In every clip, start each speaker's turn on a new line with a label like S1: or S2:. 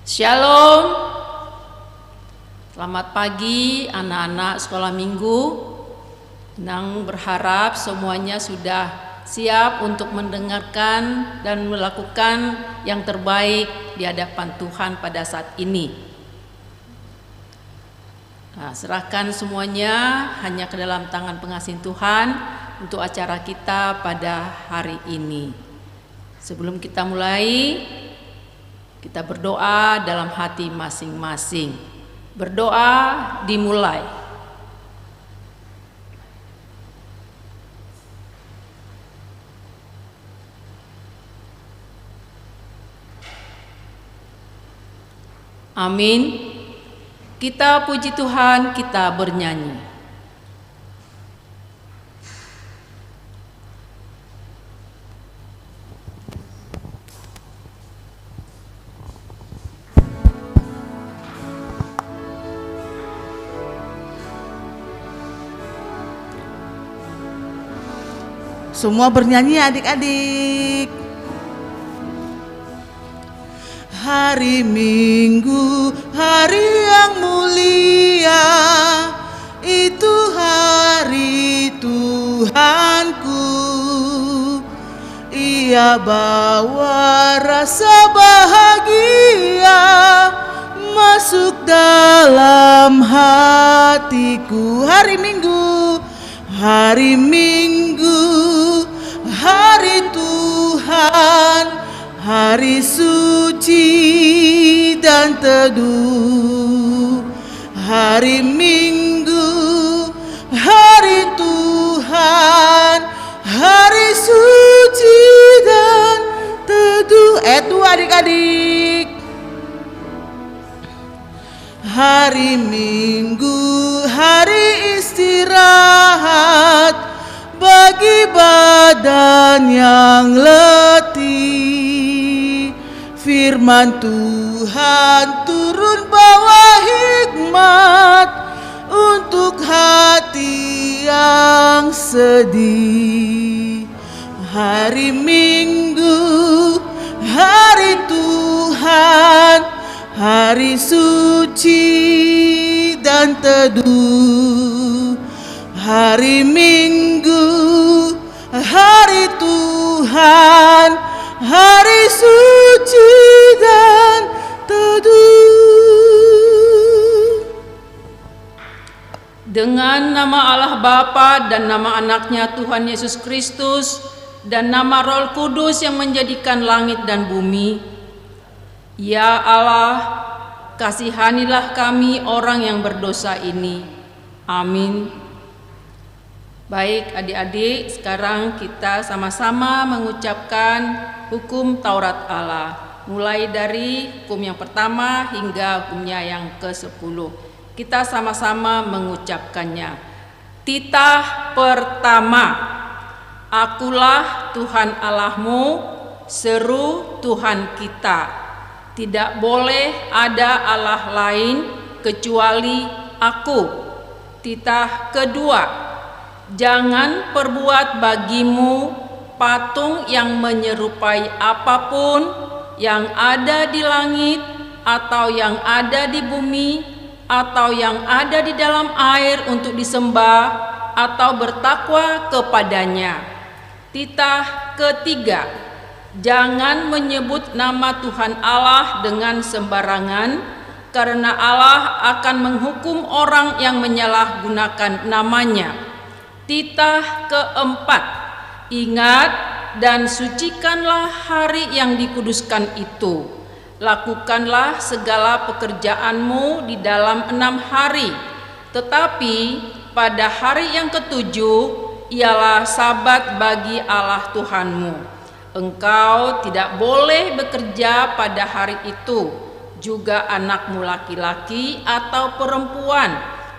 S1: Shalom. Selamat pagi anak-anak sekolah minggu. Nang berharap semuanya sudah siap untuk mendengarkan dan melakukan yang terbaik di hadapan Tuhan pada saat ini. Nah, serahkan semuanya hanya ke dalam tangan pengasih Tuhan untuk acara kita pada hari ini. Sebelum kita mulai, kita berdoa dalam hati masing-masing. Berdoa dimulai. Amin. Kita puji Tuhan, kita bernyanyi.
S2: Semua bernyanyi adik-adik. Hari Minggu, hari yang mulia, itu hari Tuhanku. Ia bawa rasa bahagia masuk dalam hatiku. Hari Minggu, hari Minggu, hari Tuhan, hari suci dan teduh. Hari Minggu, hari Tuhan, hari suci dan teduh. Itu adik-adik. Hari Minggu, hari istirahat bagi badan yang letih. Firman Tuhan turun bawa hikmat untuk hati yang sedih. Hari Minggu, hari Tuhan, hari suci dan teduh. Hari Minggu, hari Tuhan, hari suci dan teduh.
S1: Dengan nama Allah Bapa dan nama anaknya Tuhan Yesus Kristus dan nama Roh Kudus yang menjadikan langit dan bumi, ya Allah, kasihanilah kami orang yang berdosa ini. Amin. Baik adik-adik, sekarang kita sama-sama mengucapkan hukum Taurat Allah. Mulai dari hukum yang pertama hingga hukumnya yang ke-10. Kita sama-sama mengucapkannya. Titah pertama, Akulah Tuhan Allahmu, seru Tuhan kita. Tidak boleh ada Allah lain kecuali Aku. Titah kedua, jangan perbuat bagimu patung yang menyerupai apapun yang ada di langit atau yang ada di bumi atau yang ada di dalam air untuk disembah atau bertakwa kepadanya. Titah ketiga, jangan menyebut nama Tuhan Allah dengan sembarangan, karena Allah akan menghukum orang yang menyalahgunakan namanya. Titah keempat, ingat dan sucikanlah hari yang dikuduskan itu. Lakukanlah segala pekerjaanmu di dalam 6 hari, tetapi pada hari yang ke-7 ialah sabat bagi Allah Tuhanmu. Engkau tidak boleh bekerja pada hari itu, juga anakmu laki-laki atau perempuan,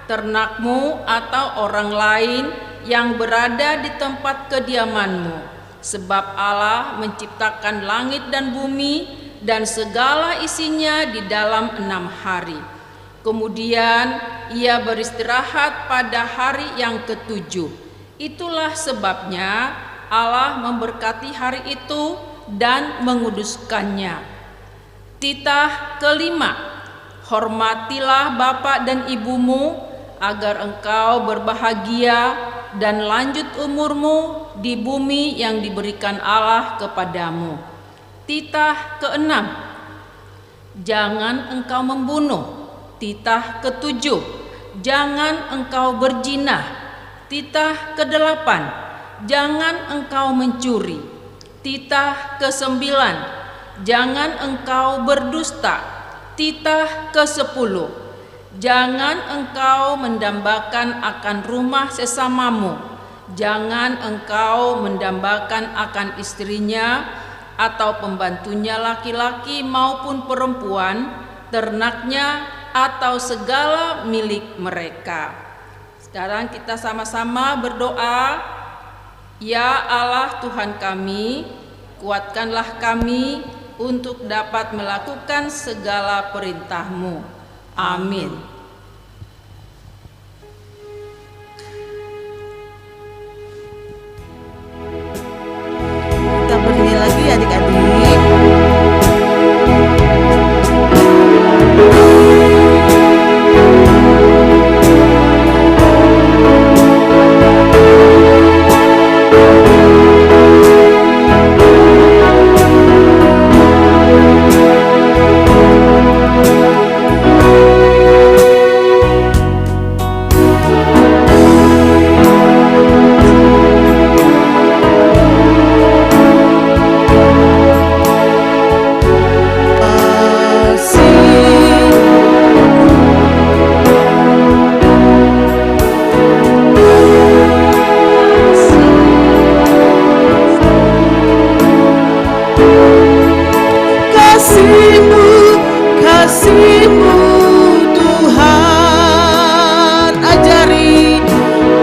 S1: ternakmu atau orang lain yang berada di tempat kediamanmu, sebab Allah menciptakan langit dan bumi dan segala isinya di dalam 6 hari. Kemudian ia beristirahat pada hari yang ke-7. Itulah sebabnya Allah memberkati hari itu dan menguduskannya. Titah kelima, hormatilah bapak dan ibumu agar engkau berbahagia dan lanjut umurmu di bumi yang diberikan Allah kepadamu. Titah keenam, jangan engkau membunuh. Titah ketujuh, jangan engkau berzinah. Titah kedelapan, jangan engkau mencuri. Titah kesembilan, jangan engkau berdusta. Titah kesepuluh, jangan engkau mendambakan akan rumah sesamamu. Jangan engkau mendambakan akan istrinya atau pembantunya laki-laki maupun perempuan, ternaknya atau segala milik mereka. Sekarang kita sama-sama berdoa. Ya Allah Tuhan kami, kuatkanlah kami untuk dapat melakukan segala perintah-Mu. Amin.
S2: Kita berdiri lagi adik-adik. Kasih-Mu Tuhan,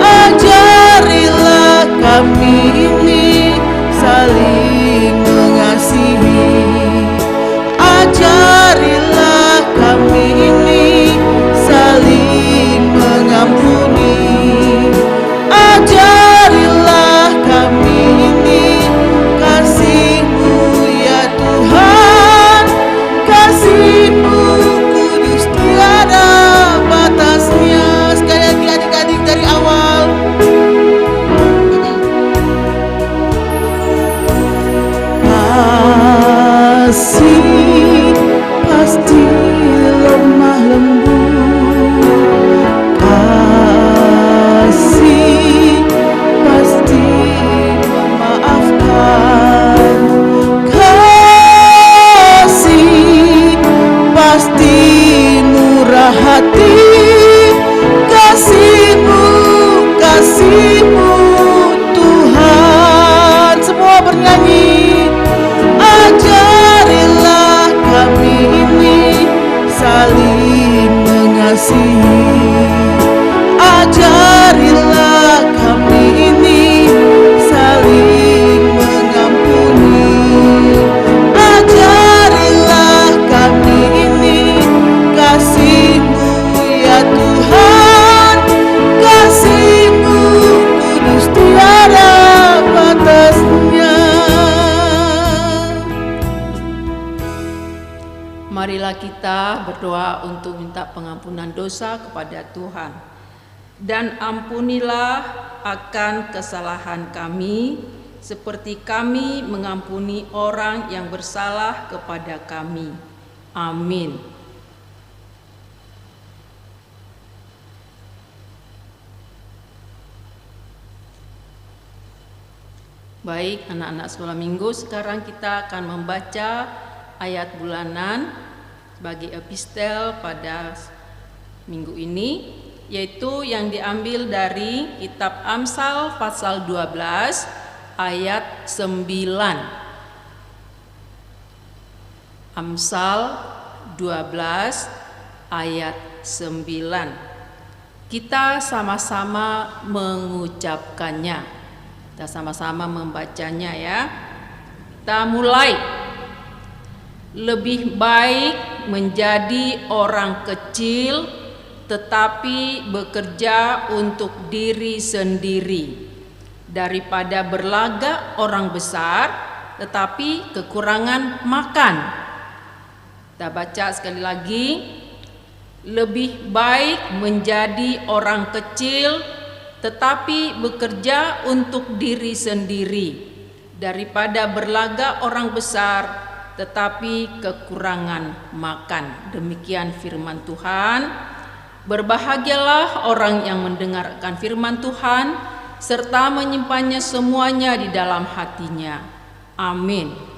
S2: ajarilah kami ini saling mengasihi. Ajarilah kami ini saling mengampuni. Ajarilah kami ini kasih-Mu ya Tuhan. Kasih-Mu kudus tiada batasnya. Sekali lagi adik-adik dari awal. Kasih pasti lemah lembut. Kasih pasti memaafkan. Kasih pasti murah hati. Kasih-Mu, kasih-Mu Tuhan. Semua bernyanyi. Ajarilah kami ini saling mengasihi. Ajarilah kami ini saling mengampuni. Ajarilah kami ini kasih-Mu ya Tuhan. Kasih-Mu kudus tiada batasnya.
S1: Marilah kita berdoa untuk minta pengampunan dosa kepada Tuhan. Dan ampunilah akan kesalahan kami, seperti kami mengampuni orang yang bersalah kepada kami. Amin. Baik, anak-anak sekolah minggu, sekarang kita akan membaca ayat bulanan bagi epistel pada minggu ini, yaitu yang diambil dari kitab Amsal pasal 12 ayat 9. Amsal 12 ayat 9. Kita sama-sama mengucapkannya. Kita sama-sama membacanya ya. Kita mulai. Lebih baik menjadi orang kecil tetapi bekerja untuk diri sendiri daripada berlagak orang besar tetapi kekurangan makan. Kita baca sekali lagi. Lebih baik menjadi orang kecil tetapi bekerja untuk diri sendiri daripada berlagak orang besar tetapi kekurangan makan. Demikian firman Tuhan. Berbahagialah orang yang mendengarkan firman Tuhan serta menyimpannya semuanya di dalam hatinya. Amin.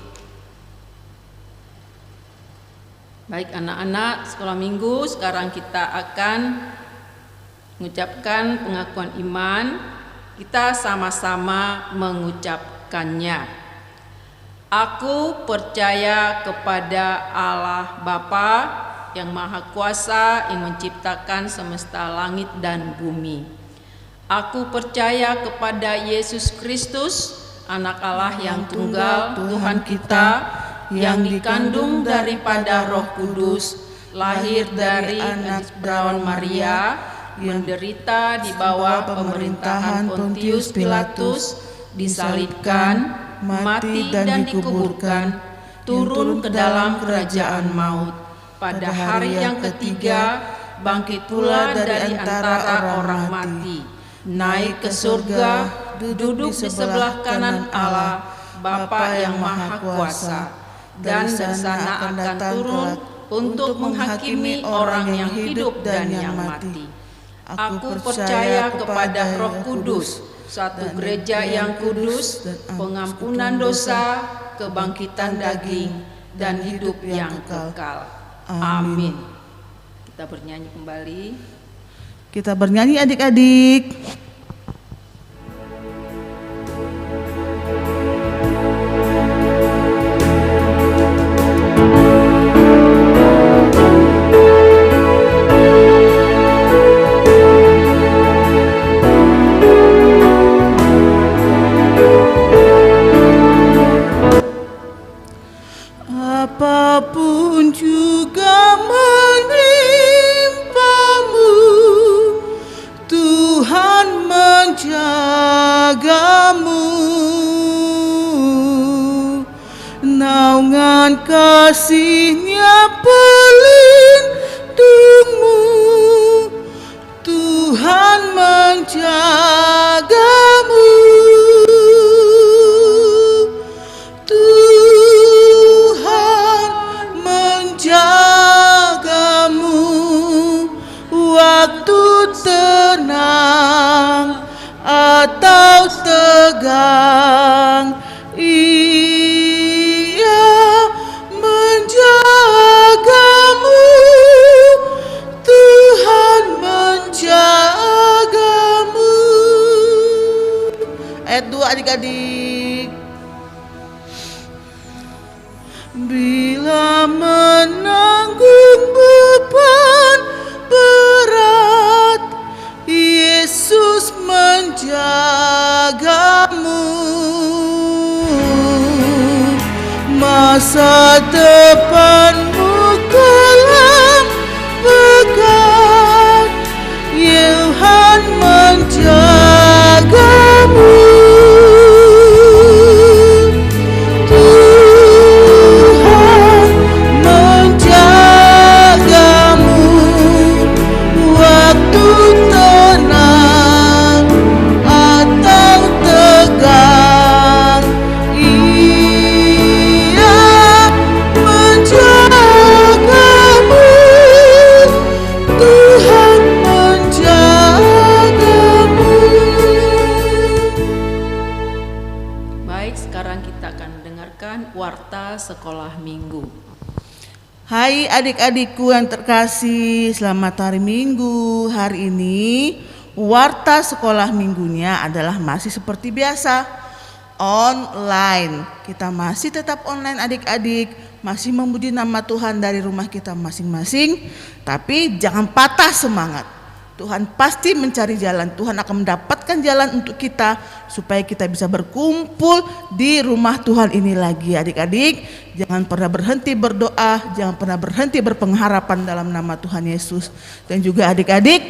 S1: Baik anak-anak sekolah minggu, sekarang kita akan mengucapkan pengakuan iman. Kita sama-sama mengucapkannya. Aku percaya kepada Allah Bapa yang Maha Kuasa yang menciptakan semesta langit dan bumi. Aku percaya kepada Yesus Kristus, Anak Allah yang tunggal, Tuhan kita, yang dikandung daripada Roh Kudus, lahir dari gadis perawan Maria, menderita di bawah pemerintahan Pontius Pilatus, disalibkan, mati dan dikuburkan, turun ke dalam kerajaan maut. Pada hari yang ketiga, bangkit pula dari antara orang mati, naik ke surga, duduk di sebelah kanan Allah, Bapa yang Maha Kuasa, dan dari sana akan turun untuk menghakimi orang yang hidup dan yang mati. Aku percaya kepada Roh Kudus, satu gereja yang kudus, pengampunan dosa, kebangkitan daging, dan hidup yang kekal. Amin. Kita bernyanyi kembali.
S2: Kita bernyanyi adik-adik. Apapun juga menimpamu, Tuhan menjagamu. Naungan kasih-Nya pelindungmu, Tuhan menjagamu. Waktu tenang atau tegang, Ia menjagamu. Tuhan menjagamu. Ayat 2 adik-adik. Bila menanggung beban berat, Yesus menjagamu. Masa depanmu kelam pekat, Tuhan menjagamu.
S1: Warta Sekolah Minggu.
S2: Hai adik-adikku yang terkasih, selamat hari Minggu. Hari ini warta sekolah minggunya adalah masih seperti biasa, online. Kita masih tetap online adik-adik, masih memuji nama Tuhan dari rumah kita masing-masing. Tapi jangan patah semangat. Tuhan pasti mencari jalan, Tuhan akan mendapatkan jalan untuk kita supaya kita bisa berkumpul di rumah Tuhan ini lagi. Adik-adik, jangan pernah berhenti berdoa, jangan pernah berhenti berpengharapan dalam nama Tuhan Yesus. Dan juga adik-adik,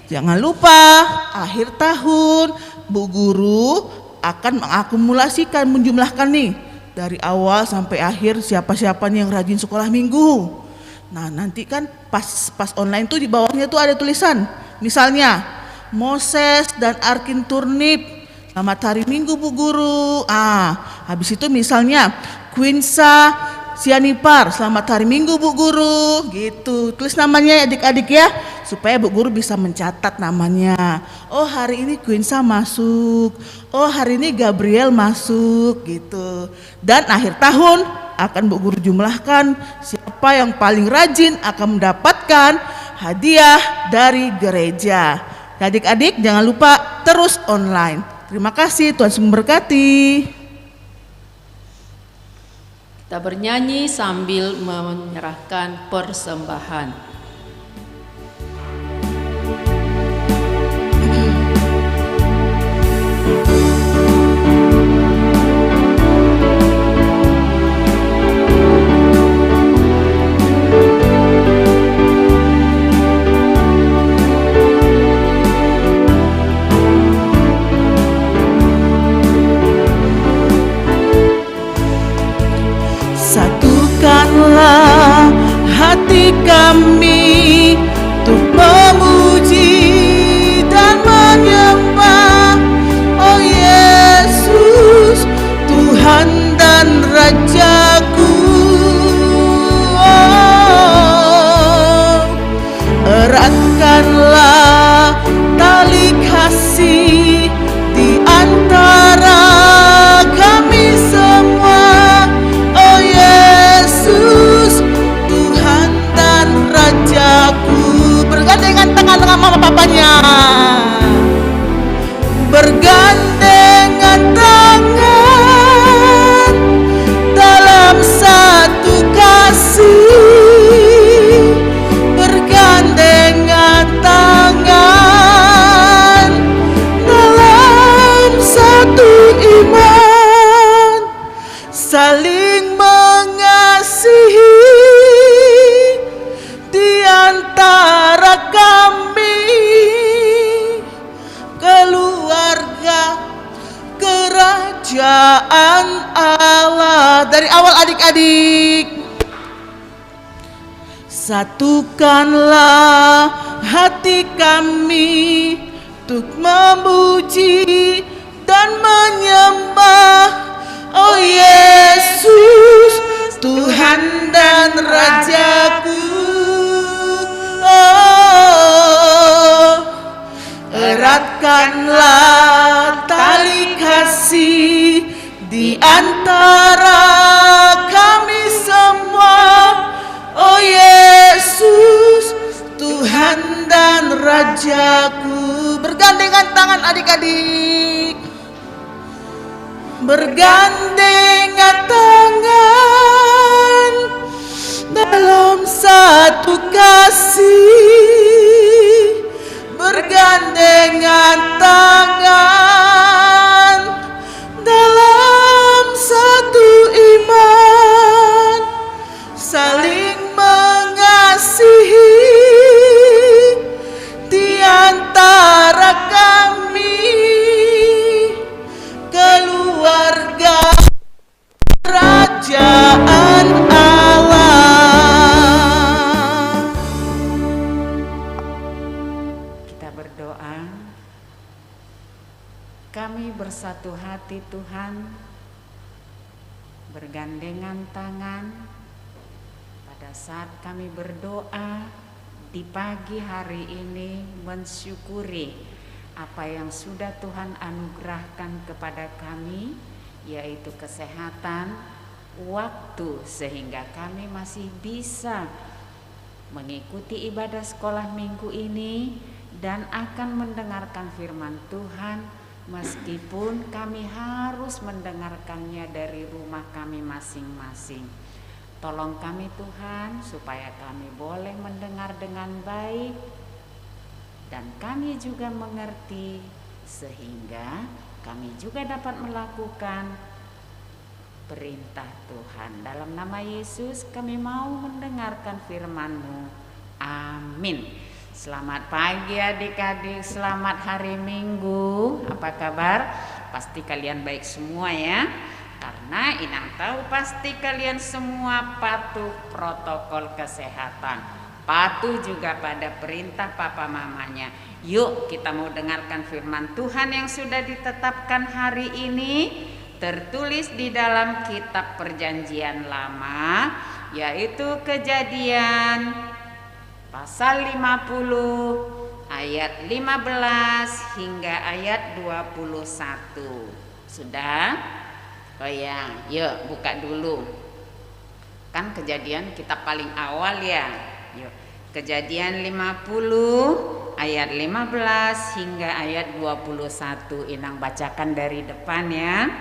S2: jangan lupa akhir tahun Bu Guru akan mengakumulasikan, menjumlahkan nih dari awal sampai akhir siapa-siapa yang rajin sekolah minggu. Nah, nanti kan pas online tuh di bawahnya tuh ada tulisan. Misalnya Moses dan Arkin Turnip, selamat hari Minggu Bu Guru. Habis itu misalnya Quinsa Sianipar, selamat hari Minggu Bu Guru. Gitu. Tulis namanya adik-adik ya, supaya Bu Guru bisa mencatat namanya. Oh, hari ini Quinsa masuk. Oh, hari ini Gabriel masuk gitu. Dan akhir tahun akan Bu Guru jumlahkan siapa yang paling rajin akan mendapatkan hadiah dari gereja. Adik-adik jangan lupa terus online. Terima kasih, Tuhan memberkati.
S1: Kita bernyanyi sambil menyerahkan persembahan.
S2: Satukanlah hati kami untuk memuji dan menyembah, oh Yesus, Tuhan dan Rajaku. Eratkanlah tali kasih di antara kami semua, oh Yesus, Tuhan dan Rajaku. Bergandengan tangan dengan mama papanya, bergandengan tangan dalam satu kasih, bergandengan tangan dalam satu iman, saling mengasihi di antara kami, keluarga kerajaan Allah. Dari awal adik-adik, satukanlah hati kami untuk memuji dan menyembah, oh Yesus, Tuhan dan Rajaku. Oh, eratkanlah tali kasih di antara kami semua, oh Yesus, Tuhan dan Rajaku. Bergandengan tangan adik-adik, bergandengan tangan dalam satu kasih, bergandengan tangan dalam satu iman, saling mengasihi di antara kami, keluarga kerajaan Allah.
S3: Kita berdoa. Kami bersatu hati Tuhan, bergandengan tangan pada saat kami berdoa di pagi hari ini, mensyukuri apa yang sudah Tuhan anugerahkan kepada kami, yaitu kesehatan, waktu, sehingga kami masih bisa mengikuti ibadah sekolah minggu ini dan akan mendengarkan firman Tuhan, meskipun kami harus mendengarkannya dari rumah kami masing-masing. Tolong kami Tuhan, supaya kami boleh mendengar dengan baik dan kami juga mengerti, sehingga kami juga dapat melakukan perintah Tuhan. Dalam nama Yesus kami mau mendengarkan firman-Mu. Amin. Selamat pagi adik-adik, selamat hari Minggu. Apa kabar? Pasti kalian baik semua ya. Karena Karena Inang tahu pasti kalian semua patuh protokol kesehatan, patuh juga pada perintah papa mamanya. Yuk kita mau dengarkan firman Tuhan yang sudah ditetapkan hari ini, tertulis di dalam kitab Perjanjian Lama, yaitu Kejadian pasal 50 ayat 15 hingga ayat 21. Sudah? Oh ya, yuk buka dulu. Kan Kejadian kitab paling awal ya. Yuk, Kejadian 50 ayat 15 hingga ayat 21. Inang bacakan dari depan ya.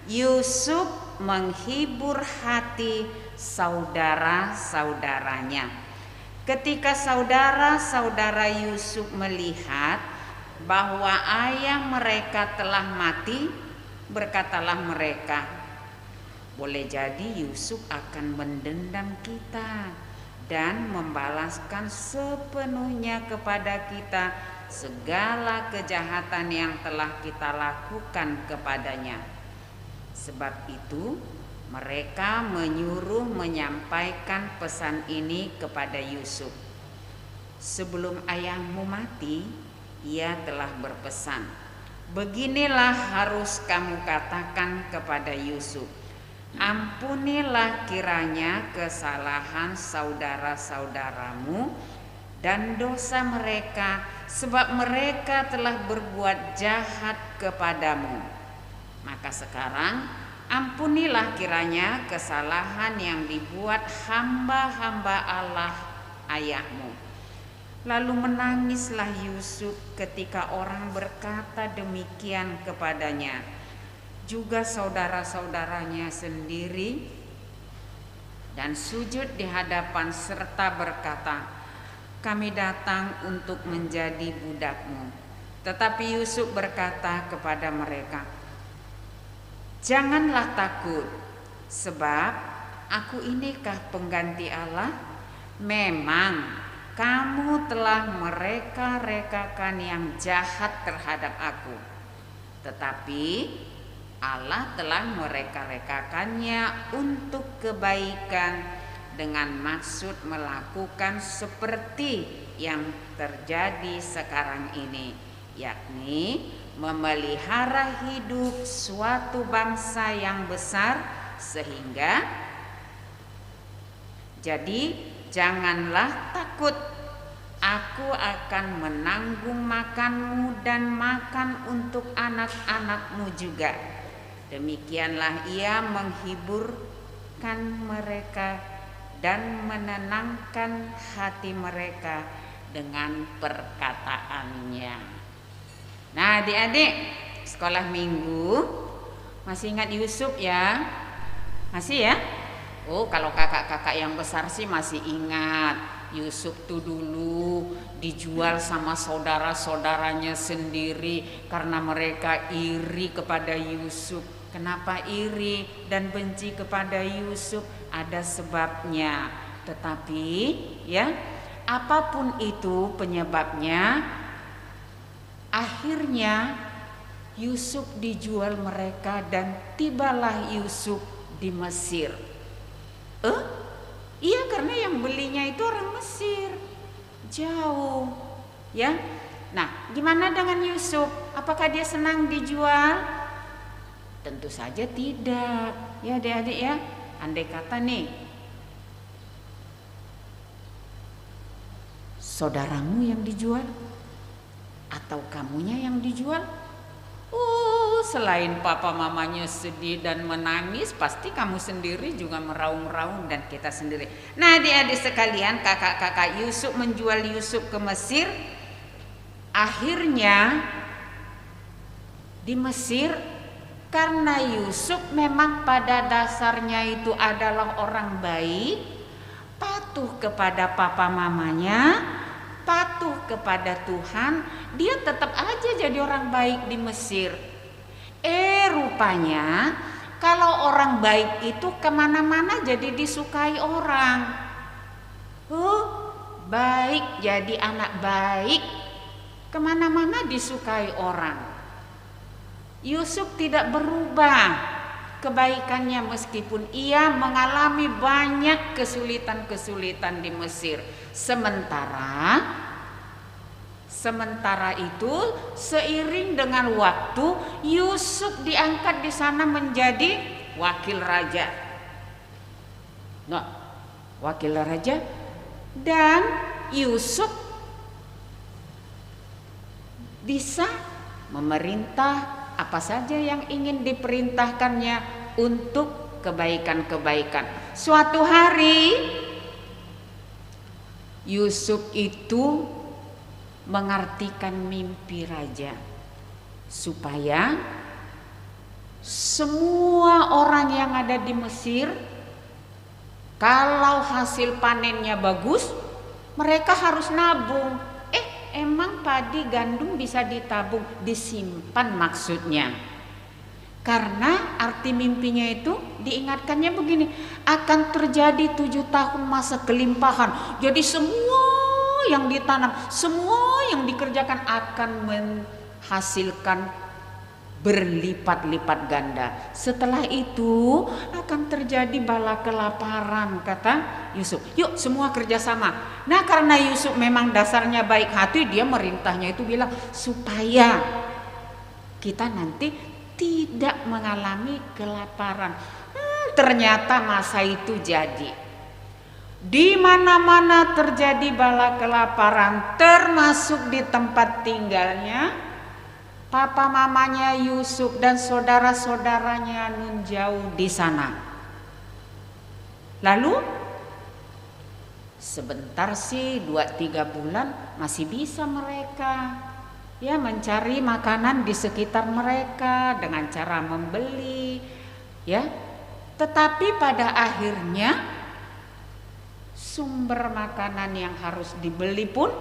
S3: Yusuf menghibur hati saudara-saudaranya. Ketika saudara-saudara Yusuf melihat bahwa ayah mereka telah mati, berkatalah mereka, boleh jadi Yusuf akan mendendam kita dan membalaskan sepenuhnya kepada kita segala kejahatan yang telah kita lakukan kepadanya. Sebab itu mereka menyuruh menyampaikan pesan ini kepada Yusuf. Sebelum ayahmu mati, ia telah berpesan, beginilah harus kamu katakan kepada Yusuf, ampunilah kiranya kesalahan saudara-saudaramu dan dosa mereka, sebab mereka telah berbuat jahat kepadamu. Maka sekarang ampunilah kiranya kesalahan yang dibuat hamba-hamba Allah ayahmu. Lalu menangislah Yusuf ketika orang berkata demikian kepadanya. Juga saudara-saudaranya sendiri, dan sujud di hadapan serta berkata, kami datang untuk menjadi budakmu. Tetapi Yusuf berkata kepada mereka, janganlah takut, sebab aku inikah pengganti Allah? Memang kamu telah mereka-rekakan yang jahat terhadap aku, tetapi Allah telah mereka-rekakannya untuk kebaikan dengan maksud melakukan seperti yang terjadi sekarang ini, yakni memelihara hidup suatu bangsa yang besar, sehingga jadi janganlah takut, aku akan menanggung makanmu dan makan untuk anak-anakmu juga. Demikianlah ia menghiburkan mereka dan menenangkan hati mereka dengan perkataannya. Nah, adik-adik sekolah minggu masih ingat Yusuf ya? Masih ya? Oh, kalau kakak-kakak yang besar sih masih ingat. Yusuf tuh dulu dijual sama saudara-saudaranya sendiri karena mereka iri kepada Yusuf. Kenapa iri dan benci kepada Yusuf? Ada sebabnya. Tetapi ya, apapun itu penyebabnya, akhirnya Yusuf dijual mereka dan tibalah Yusuf di Mesir. Iya, karena yang belinya itu orang Mesir, jauh, ya. Nah, gimana dengan Yusuf? Apakah dia senang dijual? Tentu saja tidak, ya adik-adik ya. Andai kata nih, saudaramu yang dijual atau kamunya yang dijual, selain papa mamanya sedih dan menangis, pasti kamu sendiri juga meraung-raung dan kita sendiri. Nah, adik-adik sekalian, kakak-kakak Yusuf menjual Yusuf ke Mesir. Akhirnya di Mesir, karena Yusuf memang pada dasarnya itu adalah orang baik, patuh kepada papa mamanya, patuh kepada Tuhan, dia tetap aja jadi orang baik di Mesir. Rupanya kalau orang baik itu kemana-mana jadi disukai orang. Baik, jadi anak baik, kemana-mana disukai orang. Yusuf tidak berubah. kebaikannya meskipun ia mengalami banyak kesulitan-kesulitan di Mesir. Sementara itu seiring dengan waktu Yusuf diangkat di sana menjadi wakil raja. Nah, wakil raja, dan Yusuf bisa memerintah apa saja yang ingin diperintahkannya untuk kebaikan-kebaikan. Suatu hari Yusuf itu mengartikan mimpi raja supaya semua orang yang ada di Mesir, kalau hasil panennya bagus, mereka harus nabung. Emang padi gandum bisa ditabung, disimpan maksudnya. Karena arti mimpinya itu diingatkannya begini, akan terjadi 7 tahun masa kelimpahan. Jadi semua yang ditanam, semua yang dikerjakan akan menghasilkan berlipat-lipat ganda. Setelah itu akan terjadi bala kelaparan, kata Yusuf. Yuk semua kerjasama. Nah, karena Yusuf memang dasarnya baik hati, dia merintahnya itu bilang supaya kita nanti tidak mengalami kelaparan. Ternyata masa itu jadi. Di mana-mana terjadi bala kelaparan, termasuk di tempat tinggalnya papa mamanya Yusuf dan saudara-saudaranya nun jauh di sana. Lalu sebentar sih 2-3 bulan masih bisa mereka ya mencari makanan di sekitar mereka dengan cara membeli ya. Tetapi pada akhirnya sumber makanan yang harus dibeli pun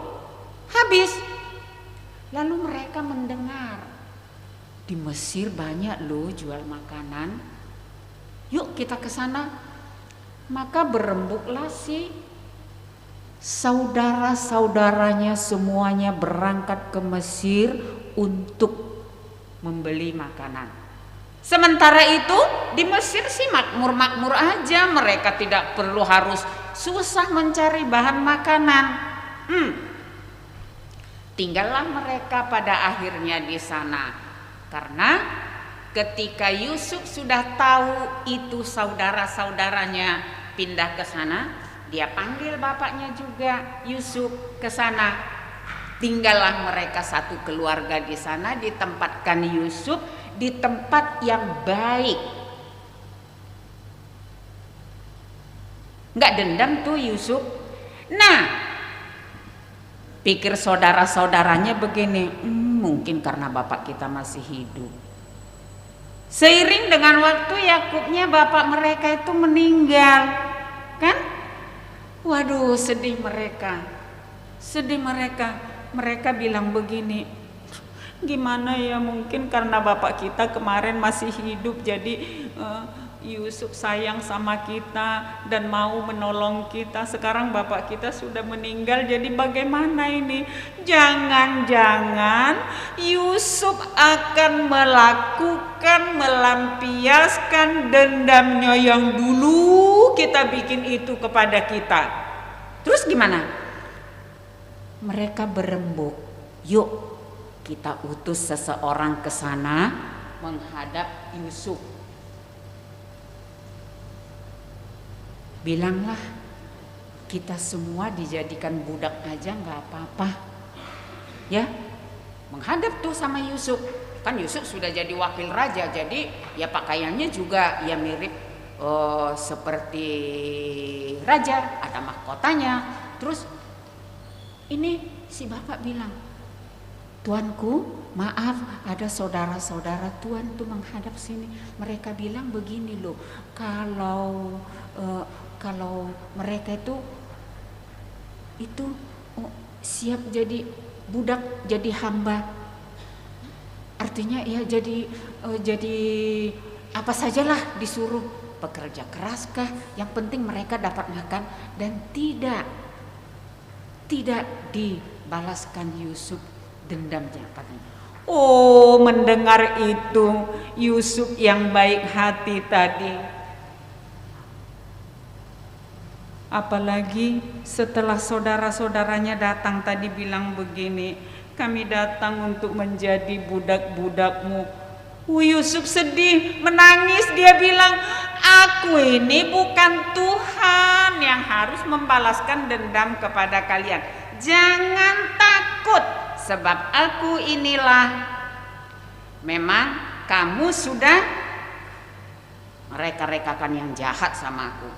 S3: habis. Lalu mereka mendengar di Mesir banyak loh jual makanan. Yuk kita ke sana. Maka berembuklah si saudara-saudaranya semuanya berangkat ke Mesir untuk membeli makanan. Sementara itu di Mesir sih makmur-makmur aja, mereka tidak perlu harus susah mencari bahan makanan. Tinggallah mereka pada akhirnya di sana. Karena ketika Yusuf sudah tahu itu saudara-saudaranya pindah ke sana, dia panggil bapaknya juga Yusuf ke sana. Tinggallah mereka satu keluarga di sana, ditempatkan Yusuf di tempat yang baik. Nggak dendam tuh Yusuf. Nah, pikir saudara-saudaranya begini, mungkin karena bapak kita masih hidup. Seiring dengan waktu Yakubnya bapak mereka itu meninggal, kan? Waduh, sedih mereka. Mereka bilang begini, gimana ya, mungkin karena bapak kita kemarin masih hidup, jadi Yusuf sayang sama kita dan mau menolong kita. Sekarang bapak kita sudah meninggal, jadi bagaimana ini? Jangan-jangan Yusuf akan melampiaskan dendamnya yang dulu kita bikin itu kepada kita. Terus gimana? Mereka berembuk, yuk kita utus seseorang ke sana menghadap Yusuf. Bilanglah kita semua dijadikan budak aja nggak apa-apa, ya. Menghadap tuh sama Yusuf, kan Yusuf sudah jadi wakil raja, jadi ya pakaiannya juga ya mirip seperti raja, ada mahkotanya. Terus ini si bapak bilang, tuanku, maaf, ada saudara-saudara tuan tuh menghadap sini. Mereka bilang begini loh, kalau mereka itu siap jadi budak, jadi hamba. Artinya ya jadi apa sajalah disuruh, pekerja keraskah, yang penting mereka dapat makan dan tidak dibalaskan Yusuf dendamnya katanya. Oh, mendengar itu Yusuf yang baik hati tadi. Apalagi setelah saudara-saudaranya datang tadi bilang begini, kami datang untuk menjadi budak-budakmu. Yusuf sedih, menangis, dia bilang, aku ini bukan Tuhan yang harus membalaskan dendam kepada kalian. Jangan takut, sebab aku inilah. Memang kamu sudah mereka-rekakan yang jahat sama aku,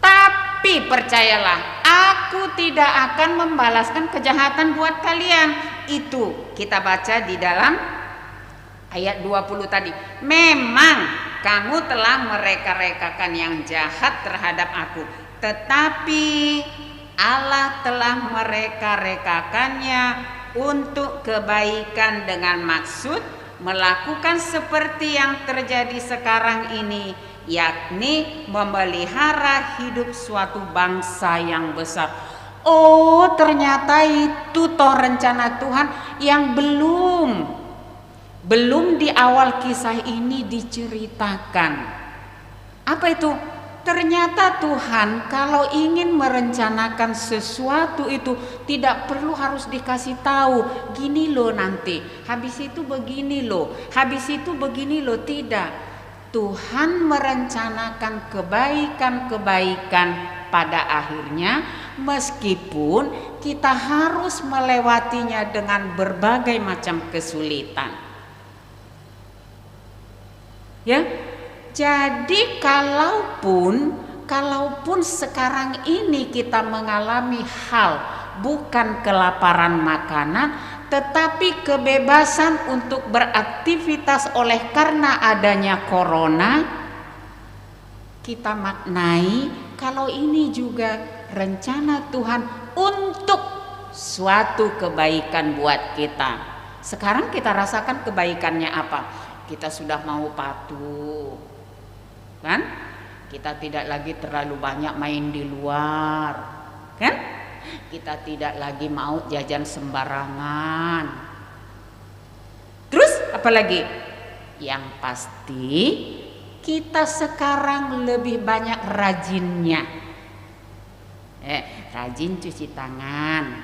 S3: tapi percayalah, aku tidak akan membalaskan kejahatan buat kalian. Itu kita baca di dalam ayat 20 tadi. Memang kamu telah mereka-rekakan yang jahat terhadap aku, tetapi Allah telah mereka-rekakannya untuk kebaikan dengan maksud melakukan seperti yang terjadi sekarang ini, yakni memelihara hidup suatu bangsa yang besar. Oh, ternyata itu toh rencana Tuhan yang belum di awal kisah ini diceritakan. Apa itu? Ternyata Tuhan kalau ingin merencanakan sesuatu itu tidak perlu harus dikasih tahu, gini loh nanti, habis itu begini loh, habis itu begini loh. Tidak. Tuhan merencanakan kebaikan-kebaikan pada akhirnya, meskipun kita harus melewatinya dengan berbagai macam kesulitan. Ya, jadi kalaupun sekarang ini kita mengalami hal bukan kelaparan makanan, tetapi kebebasan untuk beraktivitas oleh karena adanya corona, kita maknai kalau ini juga rencana Tuhan untuk suatu kebaikan buat kita. Sekarang kita rasakan kebaikannya apa? Kita sudah mau patuh, kan? Kita tidak lagi terlalu banyak main di luar, kan? Kita tidak lagi mau jajan sembarangan. Terus apa lagi? Yang pasti kita sekarang lebih banyak rajinnya. Rajin cuci tangan,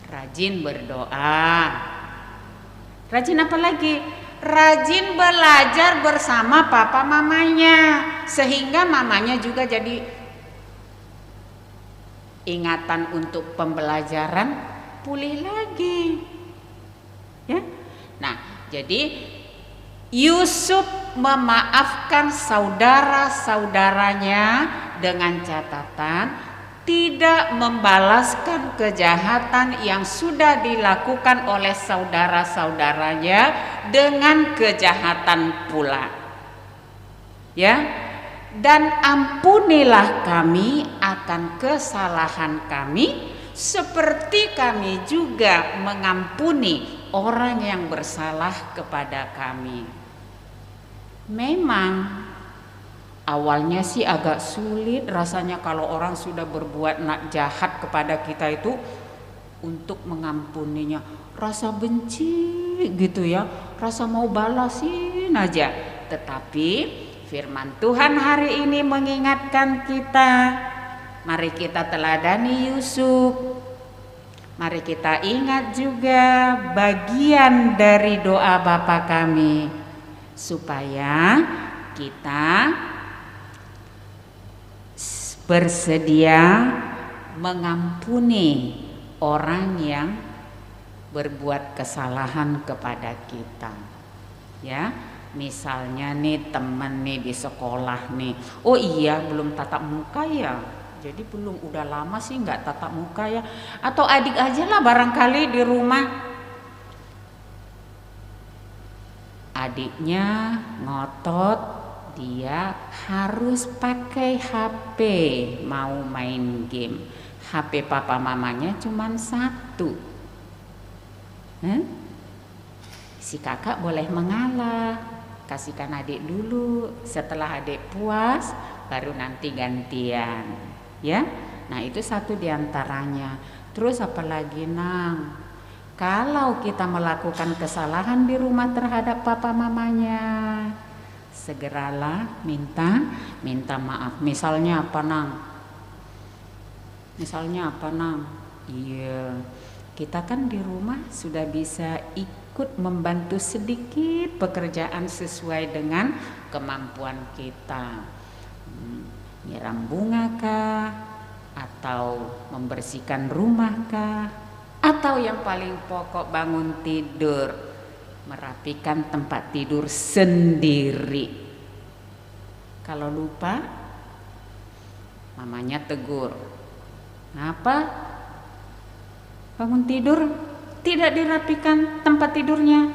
S3: rajin berdoa, rajin apa lagi? Rajin belajar bersama papa mamanya, sehingga mamanya juga jadi ingatan untuk pembelajaran pulih lagi, ya. Nah, jadi Yusuf memaafkan saudara-saudaranya dengan catatan tidak membalaskan kejahatan yang sudah dilakukan oleh saudara-saudaranya dengan kejahatan pula. Ya, dan ampunilah kami akan kesalahan kami, seperti kami juga mengampuni orang yang bersalah kepada kami. Memang awalnya sih agak sulit rasanya kalau orang sudah berbuat jahat kepada kita itu untuk mengampuninya. Rasa benci gitu ya, rasa mau balasin aja. Tetapi firman Tuhan hari ini mengingatkan kita, mari kita teladani Yusuf. Mari kita ingat juga bagian dari doa Bapa kami, supaya kita bersedia mengampuni orang yang berbuat kesalahan kepada kita. Ya, misalnya nih temen nih di sekolah nih, oh iya belum tatap muka ya, jadi belum, udah lama sih nggak tatap muka ya. Atau adik aja lah barangkali di rumah, adiknya ngotot dia harus pakai HP mau main game. HP papa mamanya cuman satu. Si kakak boleh mengalah, kasihkan adik dulu, setelah adik puas baru nanti gantian, ya. Nah itu satu diantaranya. Terus apalagi Nang, Kalau kita melakukan kesalahan di rumah terhadap papa mamanya, segeralah minta maaf. Misalnya apa, Nang? Iya, kita kan di rumah sudah bisa ikut membantu sedikit pekerjaan sesuai dengan kemampuan kita. Nyiram bunga kah? Atau membersihkan rumah kah? Atau yang paling pokok bangun tidur, merapikan tempat tidur sendiri. Kalau lupa, mamanya tegur. Kenapa bangun tidur tidak dirapikan tempat tidurnya?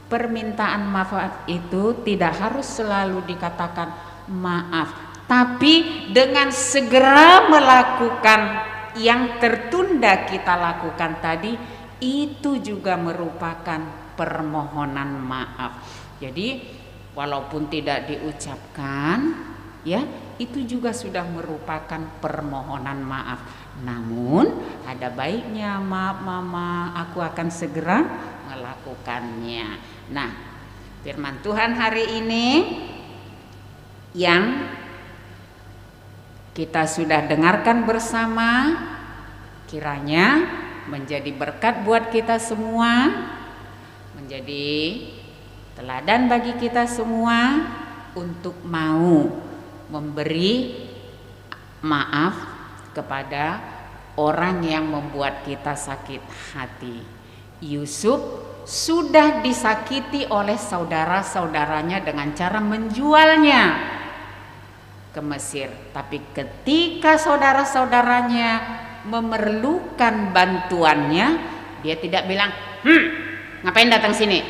S3: Permintaan maaf itu tidak harus selalu dikatakan maaf, tapi dengan segera melakukan yang tertunda kita lakukan tadi, itu juga merupakan permohonan maaf. Jadi walaupun tidak diucapkan, ya, itu juga sudah merupakan permohonan maaf. Namun ada baiknya, maaf mama, aku akan segera melakukannya. Nah, firman Tuhan hari ini yang kita sudah dengarkan bersama, kiranya menjadi berkat buat kita semua, menjadi teladan bagi kita semua untuk mau memberi maaf kepada orang yang membuat kita sakit hati. Yusuf sudah disakiti oleh saudara-saudaranya dengan cara menjualnya ke Mesir, tapi ketika saudara-saudaranya memerlukan bantuannya, dia tidak bilang, ngapain datang sini?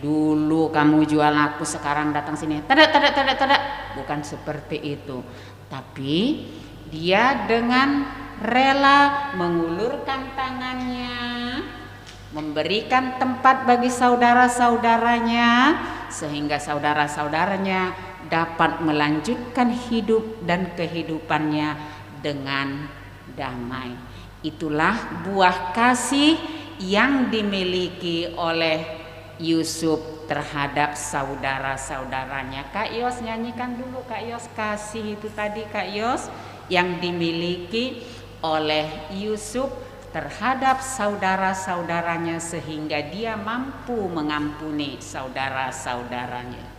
S3: Dulu kamu jual aku, sekarang datang sini. Tidak. Bukan seperti itu. Tapi dia dengan rela mengulurkan tangannya, memberikan tempat bagi saudara-saudaranya, sehingga saudara-saudaranya dapat melanjutkan hidup dan kehidupannya dengan damai. Itulah buah kasih yang dimiliki oleh Yusuf terhadap saudara-saudaranya. Kak Yos, nyanyikan dulu Kak Yos, kasih itu tadi Kak Yos, yang dimiliki oleh Yusuf terhadap saudara-saudaranya sehingga dia mampu mengampuni saudara-saudaranya.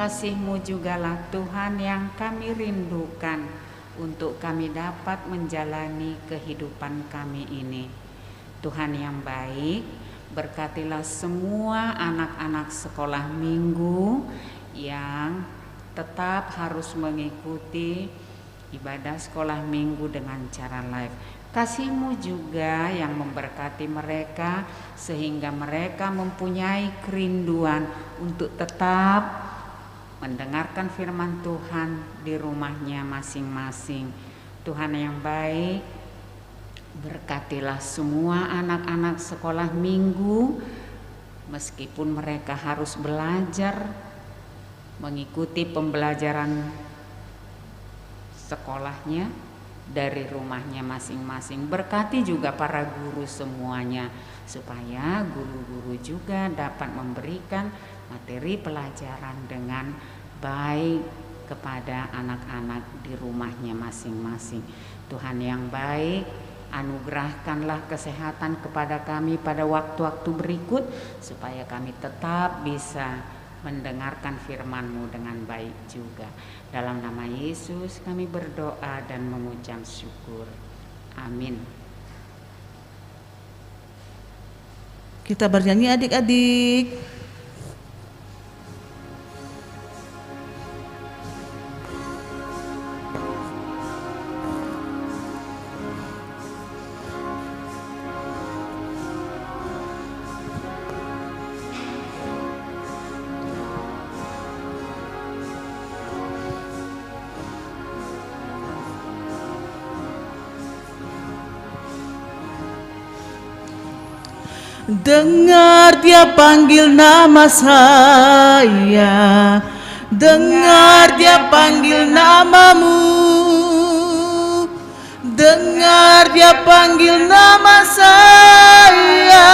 S3: Kasih-Mu jugalah Tuhan yang kami rindukan untuk kami dapat menjalani kehidupan kami ini. Tuhan yang baik, berkatilah semua anak-anak sekolah minggu yang tetap harus mengikuti ibadah sekolah minggu dengan cara live. Kasih-Mu juga yang memberkati mereka sehingga mereka mempunyai kerinduan untuk tetap mendengarkan firman Tuhan di rumahnya masing-masing. Tuhan yang baik, berkatilah semua anak-anak sekolah minggu, meskipun mereka harus belajar, mengikuti pembelajaran sekolahnya dari rumahnya masing-masing. Berkati juga para guru semuanya, supaya guru-guru juga dapat memberikan materi pelajaran dengan baik kepada anak-anak di rumahnya masing-masing. Tuhan yang baik, anugerahkanlah kesehatan kepada kami pada waktu-waktu berikut, supaya kami tetap bisa mendengarkan firman-Mu dengan baik juga. Dalam nama Yesus kami berdoa dan mengucap syukur. Amin.
S2: Kita bernyanyi adik-adik. Dengar dia panggil nama saya, dengar dia panggil namamu, dengar dia panggil nama saya,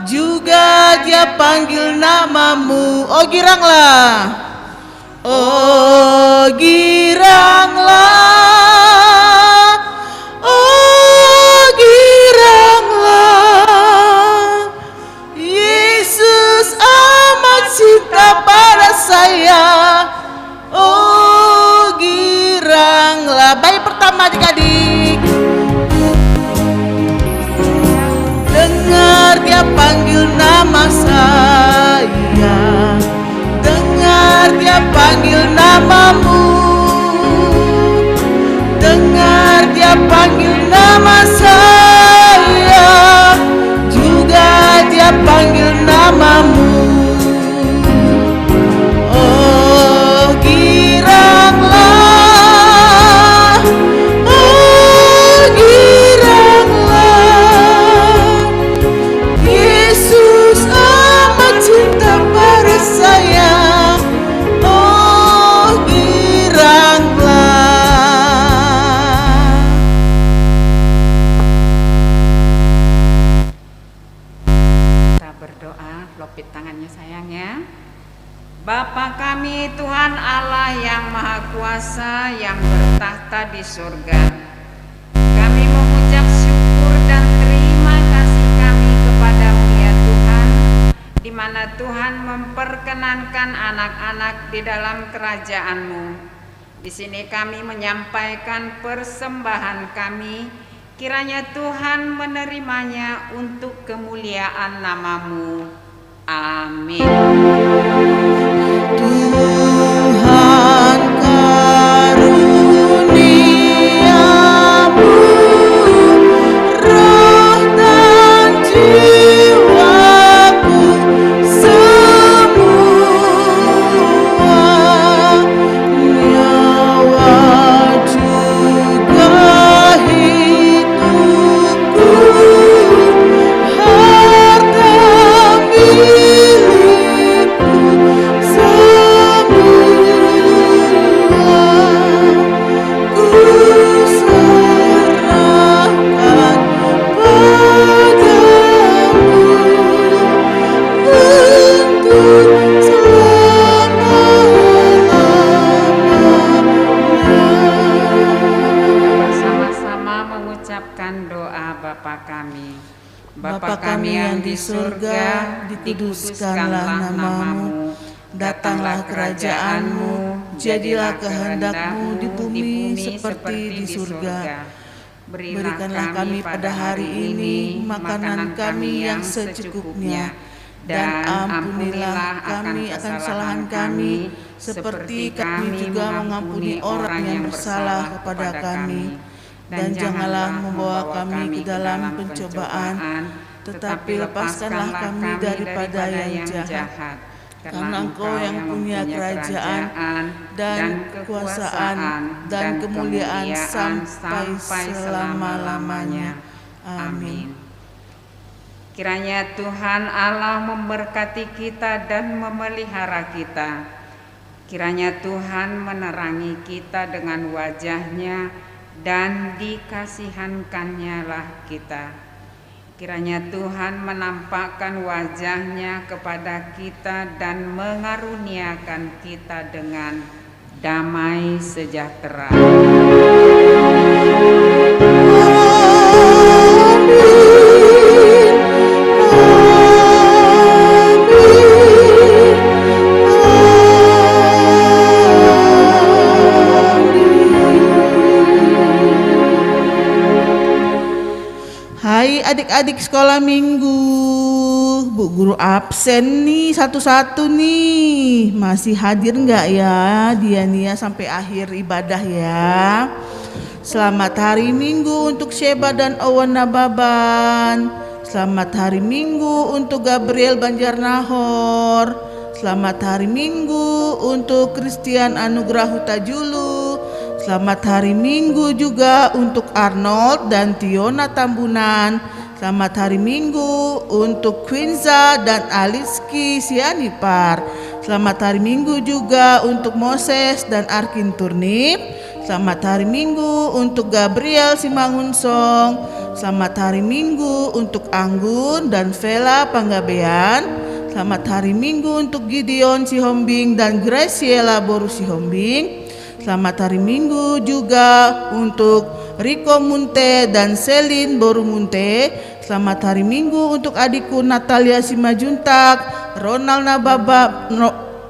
S2: juga dia panggil namamu. Oh giranglah, oh giranglah. Cinta pada saya, oh giranglah. Baik pertama adik-adik. Dengar dia panggil nama saya, dengar dia panggil namamu, dengar dia panggil nama saya, juga dia panggil namamu.
S3: Bapa kami Tuhan Allah yang Maha Kuasa yang bertahta di surga, kami mengucap syukur dan terima kasih kami kepadamu ya Tuhan, di mana Tuhan memperkenankan anak-anak di dalam kerajaan-Mu. Di sini kami menyampaikan persembahan kami, kiranya Tuhan menerimanya untuk kemuliaan nama-Mu. Amin.
S2: Tuhan karuniamu, roh dan jiwaku semua, nyawa juga hidupku, harta
S3: Bapa kami yang di surga, dikuduskanlah namamu, datanglah kerajaan-Mu, jadilah kehendak-Mu di bumi seperti di surga. Berikanlah kami pada hari ini makanan kami yang secukupnya, dan ampunilah kami akan kesalahan kami, seperti kami juga mengampuni orang yang bersalah kepada kami. Dan janganlah membawa kami ke dalam pencobaan, tetapi lepaskanlah kami daripada yang jahat.
S2: Karena Engkau yang punya kerajaan dan kekuasaan dan kemuliaan sampai selama-lamanya. Amin.
S3: Kiranya Tuhan Allah memberkati kita dan memelihara kita. Kiranya Tuhan menerangi kita dengan wajah-Nya dan dikasihankannya lah kita. Kiranya Tuhan menampakkan wajah-Nya kepada kita dan mengaruniakan kita dengan damai sejahtera.
S2: Hai adik-adik sekolah minggu, Bu Guru absen nih satu-satu nih. Masih hadir nggak ya dia nih ya sampai akhir ibadah ya. Selamat hari Minggu untuk Sheba dan Owen Nababan. Selamat hari Minggu untuk Gabriel Banjarnahor. Selamat hari Minggu untuk Christian Anugrah Hutajulu. Selamat hari Minggu juga untuk Arnold dan Tiona Tambunan. Selamat hari Minggu untuk Quinza dan Aliski Sianipar. Selamat hari Minggu juga untuk Moses dan Arkin Turnip. Selamat hari Minggu untuk Gabriel Simangunsong. Selamat hari Minggu untuk Anggun dan Vela Panggabean. Selamat hari Minggu untuk Gideon Sihombing dan Graciela Boru Sihombing. Selamat hari Minggu juga untuk Riko Munte dan Selin Boru Munte. Selamat hari Minggu untuk adikku Natalia Simajuntak,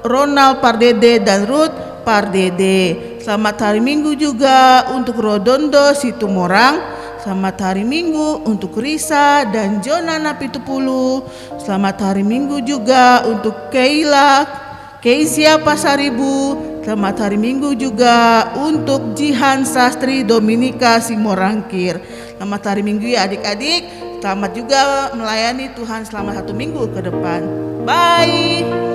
S2: Ronald Pardede dan Ruth Pardede. Selamat hari Minggu juga untuk Rodondo Situmorang. Selamat hari Minggu untuk Risa dan Jonana Pitupulu. Selamat hari Minggu juga untuk Keisia Pasaribu. Selamat hari Minggu juga untuk Jihan Sastri Dominika Simorangkir. Selamat hari Minggu ya adik-adik. Selamat juga melayani Tuhan selama 1 minggu ke depan. Bye.